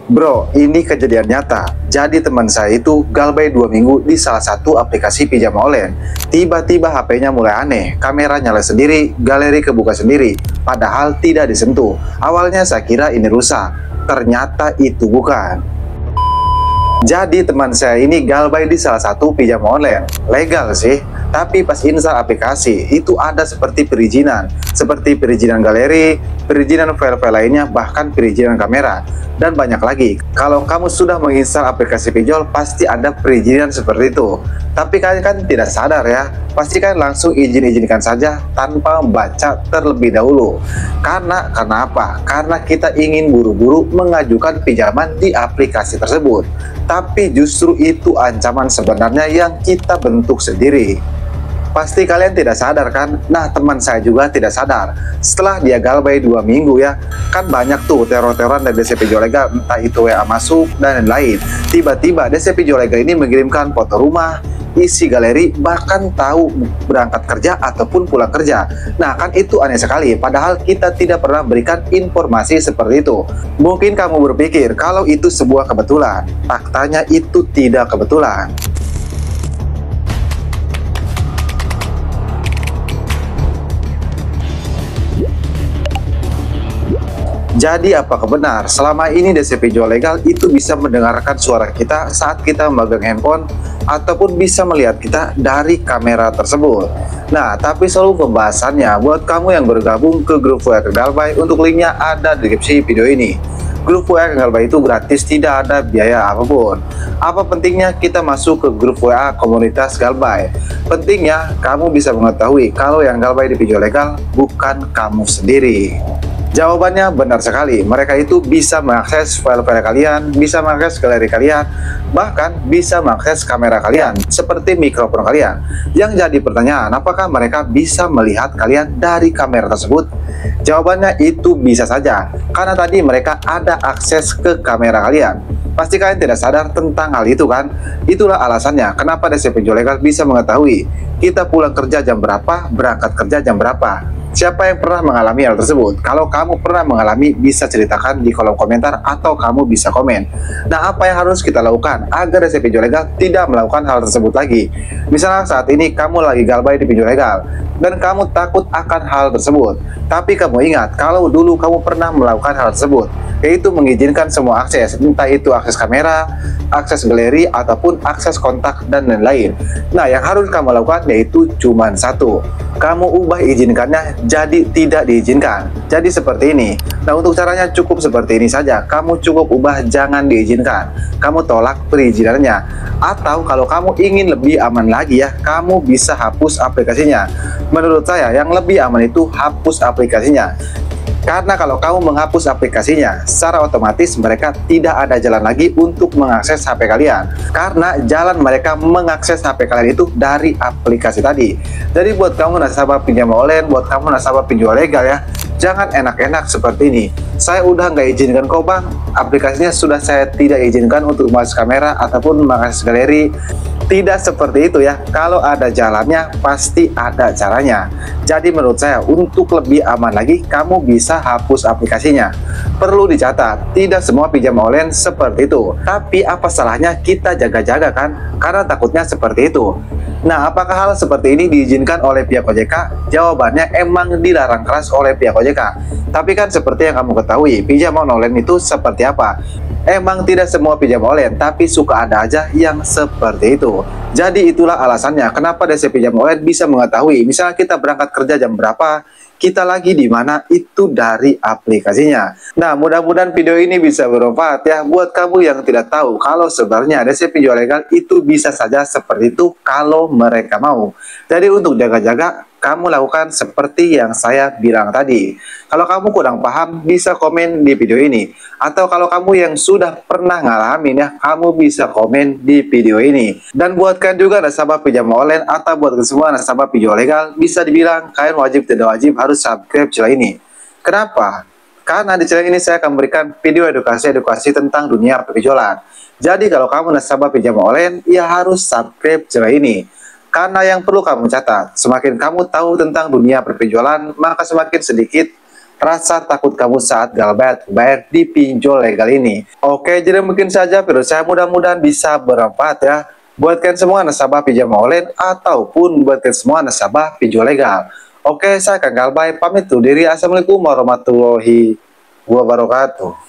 Bro, ini kejadian nyata. Jadi teman saya itu galbay 2 minggu di salah satu aplikasi pinjam online. Tiba-tiba HP-nya mulai aneh, kamera nyala sendiri, galeri kebuka sendiri, padahal tidak disentuh. Awalnya saya kira ini rusak, ternyata itu bukan. Jadi teman saya ini galbay di salah satu pinjam online. Legal sih, tapi pas install aplikasi itu ada seperti perizinan galeri, perizinan file-file lainnya, bahkan perizinan kamera, dan banyak lagi. Kalau kamu sudah menginstal aplikasi pinjol, pasti ada perizinan seperti itu. Tapi kalian kan tidak sadar ya, pasti kan langsung izinkan saja tanpa membaca terlebih dahulu. Karena apa? Karena kita ingin buru-buru mengajukan pinjaman di aplikasi tersebut. Tapi justru itu ancaman sebenarnya yang kita bentuk sendiri. Pasti kalian tidak sadar kan? Nah, teman saya juga tidak sadar. Setelah dia galbay 2 minggu ya, kan banyak tuh teror-teroran dari DC Pinjol Legal, entah itu WA masuk dan lain-lain. Tiba-tiba DC Pinjol Legal ini mengirimkan foto rumah, isi galeri, bahkan tahu berangkat kerja ataupun pulang kerja. Nah, kan itu aneh sekali, padahal kita tidak pernah berikan informasi seperti itu. Mungkin kamu berpikir kalau itu sebuah kebetulan. Faktanya itu tidak kebetulan. Jadi apakah benar selama ini DC Pinjol Legal itu bisa mendengarkan suara kita saat kita memegang handphone ataupun bisa melihat kita dari kamera tersebut? Nah, tapi selalu pembahasannya buat kamu yang bergabung ke grup WA Galbay, untuk linknya ada di deskripsi video ini. Grup WA Galbay itu gratis, tidak ada biaya apapun. Apa pentingnya kita masuk ke grup WA komunitas Galbay? Pentingnya kamu bisa mengetahui kalau yang Galbay di Pinjol Legal bukan kamu sendiri. Jawabannya benar sekali, mereka itu bisa mengakses file-file kalian, bisa mengakses galeri kalian, bahkan bisa mengakses kamera kalian, seperti mikrofon kalian. Yang jadi pertanyaan, apakah mereka bisa melihat kalian dari kamera tersebut? Jawabannya itu bisa saja, karena tadi mereka ada akses ke kamera kalian. Pasti kalian tidak sadar tentang hal itu kan? Itulah alasannya kenapa DC Pinjol Legal bisa mengetahui kita pulang kerja jam berapa, berangkat kerja jam berapa. Siapa yang pernah mengalami hal tersebut? Kalau kamu pernah mengalami, bisa ceritakan di kolom komentar atau kamu bisa komen. Nah, apa yang harus kita lakukan agar DC Pinjol Legal tidak melakukan hal tersebut lagi? Misalnya saat ini kamu lagi galbay di Pinjol Legal dan kamu takut akan hal tersebut. Tapi kamu ingat kalau dulu kamu pernah melakukan hal tersebut, yaitu mengizinkan semua akses, entah itu akses kamera, akses galeri, ataupun akses kontak dan lain-lain. Nah, yang harus kamu lakukan yaitu cuma satu. Kamu ubah izinkannya jadi tidak diizinkan. Jadi seperti ini. Nah, untuk caranya cukup seperti ini saja. Kamu cukup ubah jangan diizinkan. Kamu tolak perizinannya. Atau kalau kamu ingin lebih aman lagi ya, kamu bisa hapus aplikasinya. Menurut saya yang lebih aman itu hapus aplikasinya. Karena kalau kamu menghapus aplikasinya, secara otomatis mereka tidak ada jalan lagi untuk mengakses HP kalian. Karena jalan mereka mengakses HP kalian itu dari aplikasi tadi. Jadi buat kamu nasabah pinjam online, buat kamu nasabah pinjol legal ya, jangan enak-enak seperti ini. Saya udah nggak izinkan kok bang, aplikasinya sudah saya tidak izinkan untuk masuk kamera ataupun mengakses galeri. Tidak seperti itu ya, kalau ada jalannya pasti ada caranya. Jadi menurut saya untuk lebih aman lagi, kamu bisa hapus aplikasinya. Perlu dicatat, tidak semua pinjam online seperti itu. Tapi apa salahnya kita jaga-jaga kan? Karena takutnya seperti itu. Nah, apakah hal seperti ini diizinkan oleh pihak OJK? Jawabannya emang dilarang keras oleh pihak OJK. Tapi kan seperti yang kamu ketahui, pinjaman online itu seperti apa? Emang tidak semua pinjam online, tapi suka ada aja yang seperti itu. Jadi itulah alasannya kenapa DC Pinjam Online bisa mengetahui, misalnya kita berangkat kerja jam berapa, kita lagi di mana, itu dari aplikasinya. Nah, mudah-mudahan video ini bisa bermanfaat ya buat kamu yang tidak tahu kalau sebenarnya DC Pinjol Legal itu bisa saja seperti itu kalau mereka mau. Jadi untuk jaga-jaga, kamu lakukan seperti yang saya bilang tadi. Kalau kamu kurang paham, bisa komen di video ini. Atau kalau kamu yang sudah pernah ngalamin ya, kamu bisa komen di video ini. Dan buatkan juga nasabah pinjam online atau buat semua nasabah pinjol legal, bisa dibilang kalian wajib tidak wajib harus subscribe channel ini. Kenapa? Karena di channel ini saya akan memberikan video edukasi tentang dunia perpinjolan. Jadi kalau kamu nasabah pinjam online, ya harus subscribe channel ini. Karena yang perlu kamu catat, semakin kamu tahu tentang dunia perpinjolan, maka semakin sedikit rasa takut kamu saat bayar di pinjol legal ini. Oke, jadi mungkin saja video saya mudah-mudahan bisa bermanfaat ya buat kalian semua nasabah pinjaman online ataupun buat kalian semua nasabah pinjol legal. Oke, saya Kang Galbay pamit undur diri. Assalamualaikum warahmatullahi wabarakatuh.